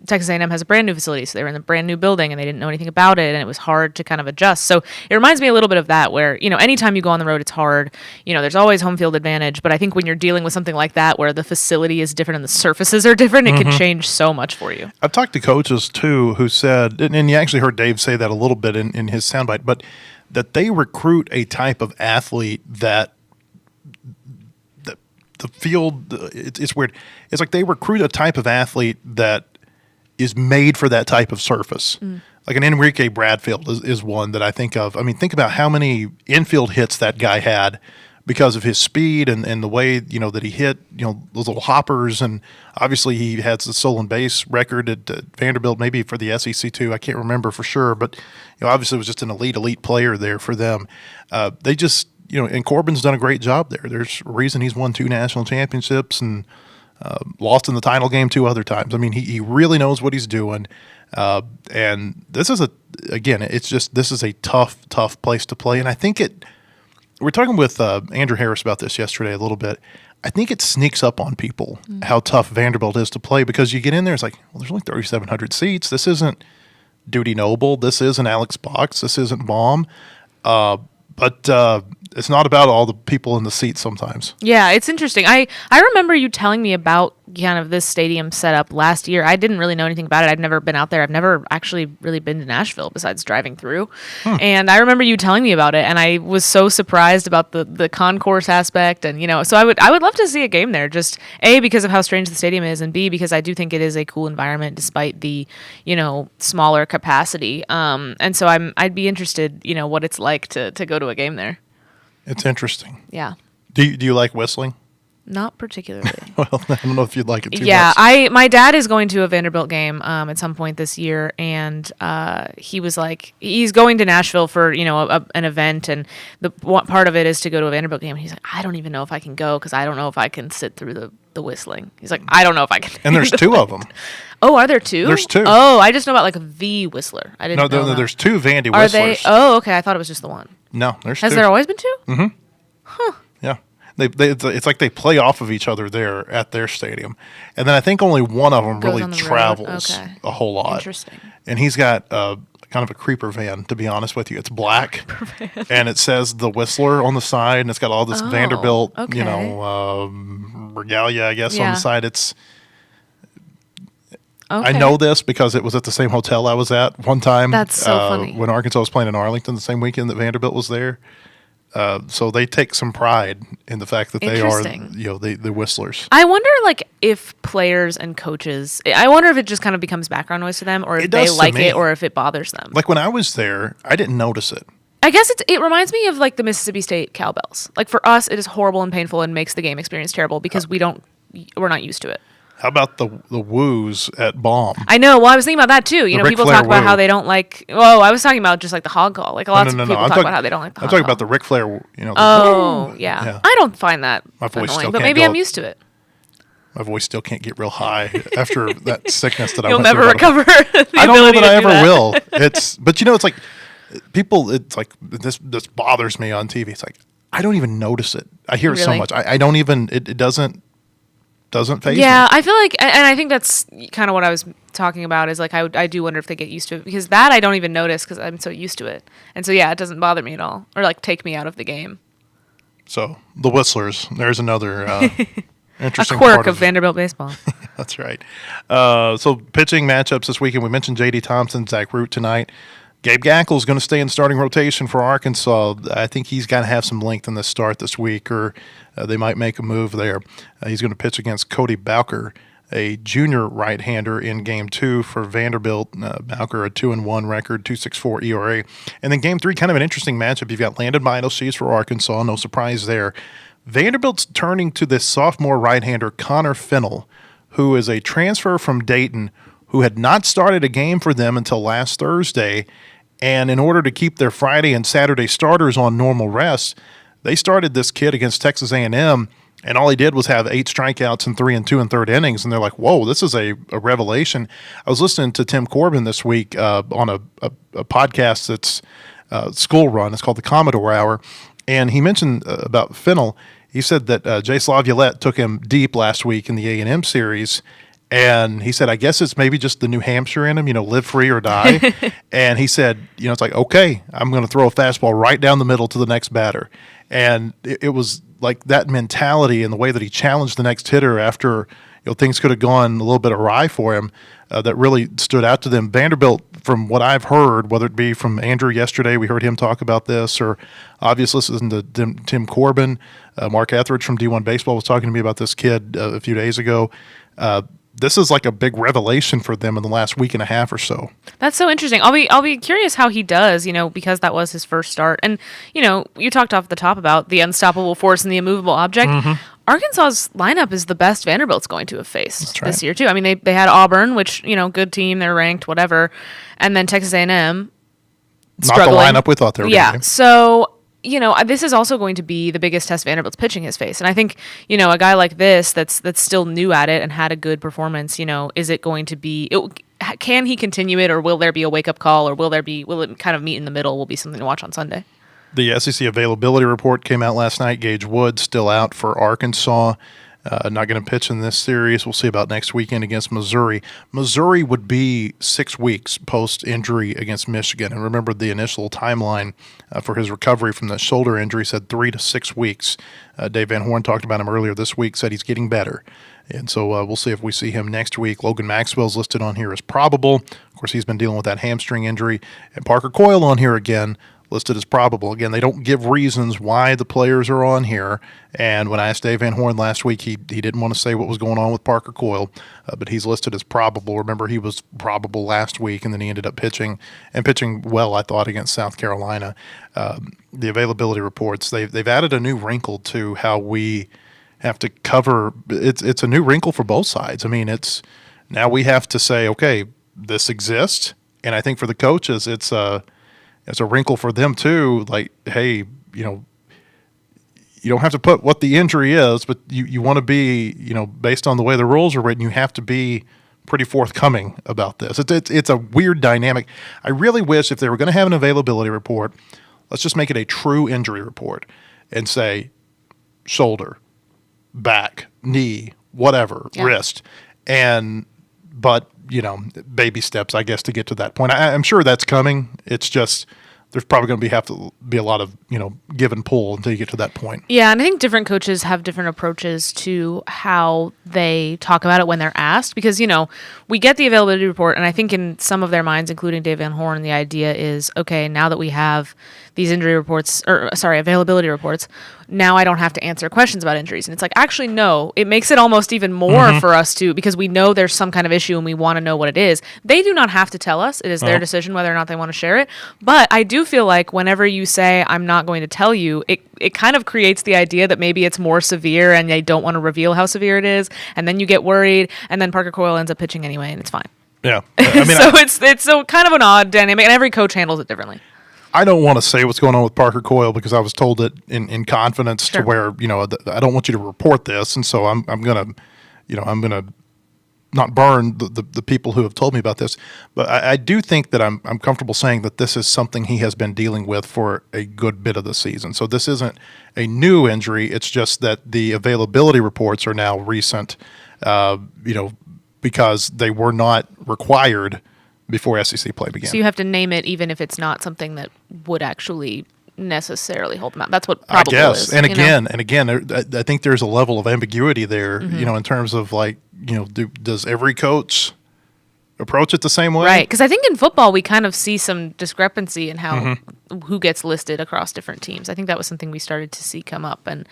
Texas A&M has a brand new facility. So they were in a brand new building and they didn't know anything about it. And it was hard to kind of adjust. So it reminds me a little bit of that where, anytime you go on the road, it's hard. There's always home field advantage. But I think when you're dealing with something like that where the facility is different and the surfaces are different, it can change so much for you. I've talked to coaches too who said, and you actually heard Dave say that a little bit in his soundbite, but that they recruit a type of athlete that the field, it's weird. It's like they recruit a type of athlete that is made for that type of surface. Like an Enrique Bradfield is one that I think of. I mean, think about how many infield hits that guy had because of his speed and the way, that he hit, those little hoppers. And obviously he has the stolen base record at Vanderbilt, maybe for the SEC too. I can't remember for sure, but, obviously was just an elite player there for them. They just, and Corbin's done a great job there. There's a reason he's won 2 national championships and lost in the title game 2 other times. I mean, he really knows what he's doing. And this is this is a tough place to play. And I think we're talking with Andrew Harris about this yesterday a little bit. I think it sneaks up on people how tough Vanderbilt is to play because you get in there, it's like, well, there's only 3,700 seats. This isn't Dudy Noble. This isn't Alex Box. This isn't Baum. But it's not about all the people in the seats sometimes. Yeah, it's interesting. I remember you telling me about kind of this stadium setup last year. I didn't really know anything about it. I've never been out there. I've never actually really been to Nashville besides driving through. And I remember you telling me about it, and I was so surprised about the concourse aspect. And so I would love to see a game there. Just A, because of how strange the stadium is, and B, because I do think it is a cool environment despite the smaller capacity. And so I'd be interested what it's like to go to a game there. It's interesting. Yeah. Do you like whistling? Not particularly. Well, I don't know if you'd like it too much. My dad is going to a Vanderbilt game at some point this year, and he was like, he's going to Nashville for an event, and part of it is to go to a Vanderbilt game. And he's like, I don't even know if I can go because I don't know if I can sit through the whistling. He's like, I don't know if I can. And there's 2 of them. Oh, are there 2? There's 2. Oh, I just know about like the Whistler. I didn't know. No, there's 2 Vandy Are whistlers. they? Oh, okay. I thought it was just the one. No, there's 2. Has there always been 2? Mm-hmm. Huh. Yeah. It's like they play off of each other there at their stadium. And then I think only one of them really travels a whole lot. Interesting. And he's got kind of a creeper van, to be honest with you. It's black. And it says the Whistler on the side, and it's got all this Vanderbilt, regalia, I guess, on the side. It's I know this because it was at the same hotel I was at one time. That's so funny. When Arkansas was playing in Arlington the same weekend that Vanderbilt was there. So they take some pride in the fact that they are, the Whistlers. I wonder, if players and coaches, I wonder if it just kind of becomes background noise to them, or if they like it, or if it bothers them. Like when I was there, I didn't notice it. I guess it reminds me of like the Mississippi State cowbells. Like for us, it is horrible and painful and makes the game experience terrible because we're not used to it. How about the woos at Baum? I know. Well, I was thinking about that too. You know, Ric people Flair talk about woo. how they don't like. Oh, I was talking about just like the hog call. Like a lot of people talk about how they don't like the I'm hog talking call. about the Ric Flair. The Oh, woo. yeah. I don't find that My voice still annoying, but can't maybe go I'm up. used to it. My voice still can't get real high after that sickness that I You'll went never through. recover. The I don't know ability that I to do ever that. will. But it's like people. It's like this bothers me on TV. It's like I don't even notice it. I hear it so Really? much. I don't even. It doesn't faze Yeah, me. I feel like, and I think that's kind of what I was talking about is like I do wonder if they get used to it because that I don't even notice because I'm so used to it, and so yeah, it doesn't bother me at all or like take me out of the game. So the Whistlers. There's another A interesting quirk part of Vanderbilt baseball. That's right. So pitching matchups this weekend. We mentioned J.D. Thompson, Zach Root tonight. Gabe Gackel is going to stay in starting rotation for Arkansas. I think he's got to have some length in the start this week, or they might make a move there. He's going to pitch against Cody Bowker, a junior right-hander in Game 2 for Vanderbilt. Bowker, a 2-1 record, 2.64 ERA. And then Game 3, kind of an interesting matchup. You've got Landon Middleshees for Arkansas. No surprise there. Vanderbilt's turning to this sophomore right-hander, Connor Fennell, who is a transfer from Dayton, who had not started a game for them until last Thursday. And in order to keep their Friday and Saturday starters on normal rest, they started this kid against Texas A&M, and all he did was have 8 strikeouts in 3 2 3rd innings. And they're like, whoa, this is a revelation. I was listening to Tim Corbin this week on a podcast that's school run. It's called the Commodore Hour. And he mentioned about Fennell. He said that Jace Laviolette took him deep last week in the A&M series. And he said, I guess it's maybe just the New Hampshire in him, live free or die. And he said, it's like, okay, I'm going to throw a fastball right down the middle to the next batter. And it was like that mentality and the way that he challenged the next hitter after things could have gone a little bit awry for him that really stood out to them. Vanderbilt, from what I've heard, whether it be from Andrew yesterday, we heard him talk about this, or obviously listening to Tim Corbin, Mark Etheridge from D1 Baseball was talking to me about this kid a few days ago. This is like a big revelation for them in the last week and a half or so. That's so interesting. I'll be curious how he does, because that was his first start. And, you talked off the top about the unstoppable force and the immovable object. Mm-hmm. Arkansas's lineup is the best Vanderbilt's going to have faced this year, too. I mean, they had Auburn, which, good team, they're ranked, whatever. And then Texas A&M struggling. Not the lineup we thought they were going to be. So this is also going to be the biggest test Vanderbilt's pitching has faced. And I think, a guy like this that's still new at it and had a good performance, is it going to be can he continue it, or will there be a wake-up call, or will it kind of meet in the middle, will be something to watch on Sunday? The SEC availability report came out last night. Gage Wood still out for Arkansas. Not going to pitch in this series. We'll see about next weekend against Missouri. Missouri would be 6 weeks post-injury against Michigan. And remember, the initial timeline for his recovery from that shoulder injury said 3 to 6 weeks. Dave Van Horn talked about him earlier this week, said he's getting better. And so we'll see if we see him next week. Logan Maxwell's listed on here as probable. Of course, he's been dealing with that hamstring injury. And Parker Coyle on here again, listed as probable. Again, they don't give reasons why the players are on here. And when I asked Dave Van Horn last week, he didn't want to say what was going on with Parker Coyle, but he's listed as probable. Remember, he was probable last week, and then he ended up pitching well, I thought, against South Carolina. The availability reports, they've added a new wrinkle to how we have to cover. It's a new wrinkle for both sides. I mean, it's now we have to say, okay, this exists, and I think for the coaches, it's a wrinkle for them too. Like, hey, you don't have to put what the injury is, but you want to be, based on the way the rules are written, you have to be pretty forthcoming about this. It's a weird dynamic. I really wish if they were going to have an availability report, let's just make it a true injury report and say shoulder, back, knee, whatever, wrist, but baby steps, I guess, to get to that point. I'm sure that's coming. It's just there's probably going to have to be a lot of give and pull until you get to that point. Yeah, and I think different coaches have different approaches to how they talk about it when they're asked, because we get the availability report, and I think in some of their minds, including Dave Van Horn, the idea is, okay, now that we have these availability reports, now I don't have to answer questions about injuries. And it's like, actually, no, it makes it almost even more for us to, because we know there's some kind of issue and we want to know what it is. They do not have to tell us. It is their decision whether or not they want to share it. But I do feel like whenever you say, I'm not going to tell you, it kind of creates the idea that maybe it's more severe and they don't want to reveal how severe it is. And then you get worried. And then Parker Coyle ends up pitching anyway, and it's fine. Yeah. I mean, so it's so kind of an odd dynamic, and every coach handles it differently. I don't want to say what's going on with Parker Coyle because I was told it in confidence Sure. to where, I don't want you to report this. And so I'm going to not burn the people who have told me about this. But I do think that I'm comfortable saying that this is something he has been dealing with for a good bit of the season. So this isn't a new injury. It's just that the availability reports are now recent, because they were not required before SEC play began. So you have to name it even if it's not something that would actually necessarily hold them out. That's what probable I guess. is. And again, I think there's a level of ambiguity there, in terms of does every coach approach it the same way? Right, because I think in football we kind of see some discrepancy in how who gets listed across different teams. I think that was something we started to see come up, and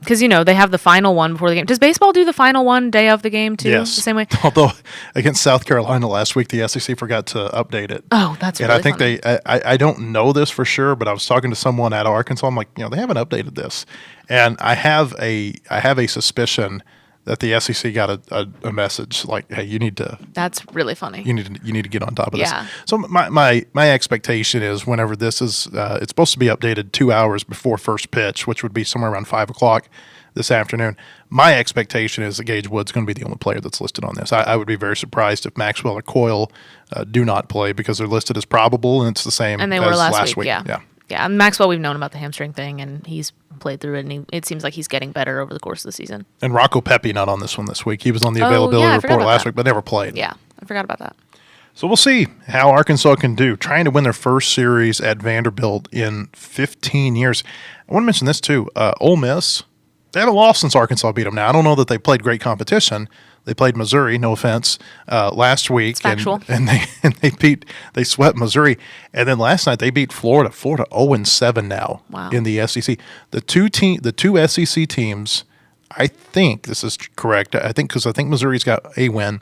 because they have the final one before the game. Does baseball do the final one day of the game too? Yes. The same way. Although against South Carolina last week, the SEC forgot to update it. Oh, that's And really I think funny. I don't know this for sure, but I was talking to someone at Arkansas. I'm like, they haven't updated this, and I have a suspicion that the SEC got a message like, hey, you need to That's really funny. you need to get on top of Yeah. this. So my expectation is whenever this is, it's supposed to be updated 2 hours before first pitch, which would be somewhere around 5:00 this afternoon. My expectation is that Gage Wood's going to be the only player that's listed on this. I would be very surprised if Maxwell or Coyle do not play because they're listed as probable, and it's the same And they as were last week. Yeah. Yeah. And Maxwell, we've known about the hamstring thing, and he's played through it, and it seems like he's getting better over the course of the season. And Rocco Pepe not on this one this week. He was on the Oh, availability yeah, I forgot report about last that. week, but never played. Yeah, I forgot about that. So we'll see how Arkansas can do, trying to win their first series at Vanderbilt in 15 years. I want to mention this too. Ole Miss, they haven't lost since Arkansas beat them. Now, I don't know that they played great competition. They played Missouri, no offense, last week, factual. and they swept Missouri, and then last night they beat Florida. Florida 0-7 now Wow. in the SEC. The two SEC teams, I think this is correct. I think Missouri's got a win.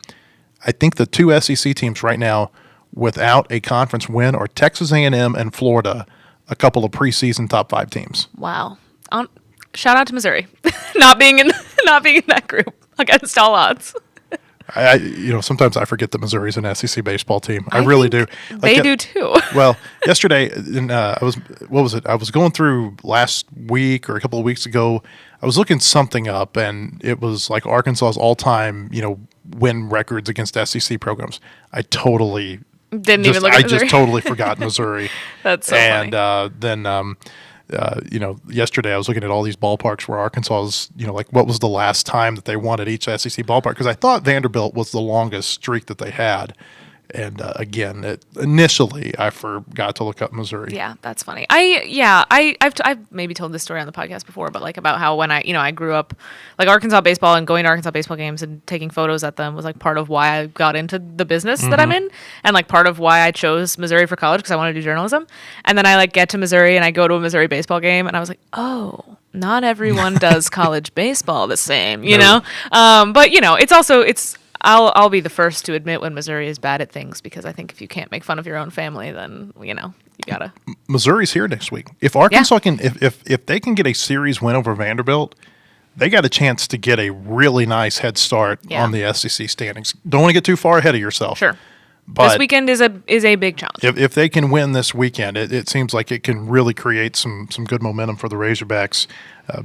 I think the two SEC teams right now without a conference win are Texas A&M and Florida, a couple of preseason top 5 teams. Wow. Shout out to Missouri, not being in that group against all odds. Sometimes I forget that Missouri's an SEC baseball team. I really do. They do too. Well, yesterday, I was going through last week or a couple of weeks ago. I was looking something up, and it was like Arkansas's all-time, win records against SEC programs. I totally Didn't even look at Missouri. just totally forgot Missouri. That's so and funny. then yesterday I was looking at all these ballparks where Arkansas's, what was the last time that they won at each SEC ballpark? Because I thought Vanderbilt was the longest streak that they had. And again, initially I forgot to look up Missouri. Yeah, that's funny. I've maybe told this story on the podcast before, but about how when I grew up Arkansas baseball and going to Arkansas baseball games and taking photos at them was part of why I got into the business that I'm in, and part of why I chose Missouri for college because I wanted to do journalism. And then I get to Missouri and I go to a Missouri baseball game and I was like, oh, not everyone does college baseball the same, you know. But it's I'll be the first to admit when Missouri is bad at things because I think if you can't make fun of your own family, then you gotta. Missouri's here next week. If Arkansas can, if they can get a series win over Vanderbilt, they got a chance to get a really nice head start on the SEC standings. Don't want to get too far ahead of yourself. Sure. But this weekend is a big challenge. If they can win this weekend, it seems like it can really create some good momentum for the Razorbacks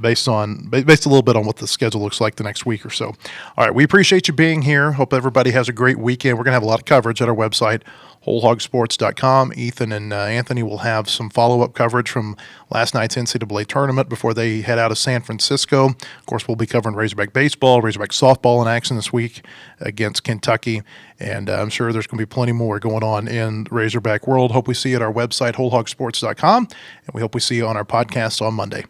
based a little bit on what the schedule looks like the next week or so. All right, we appreciate you being here. Hope everybody has a great weekend. We're going to have a lot of coverage at our website, wholehogsports.com. Ethan and Anthony will have some follow-up coverage from last night's NCAA tournament before they head out of San Francisco. Of course, we'll be covering Razorback baseball, Razorback softball in action this week against Kentucky, and I'm sure there's going to be plenty more going on in the Razorback world. Hope we see you at our website, wholehogsports.com, and we hope we see you on our podcast on Monday.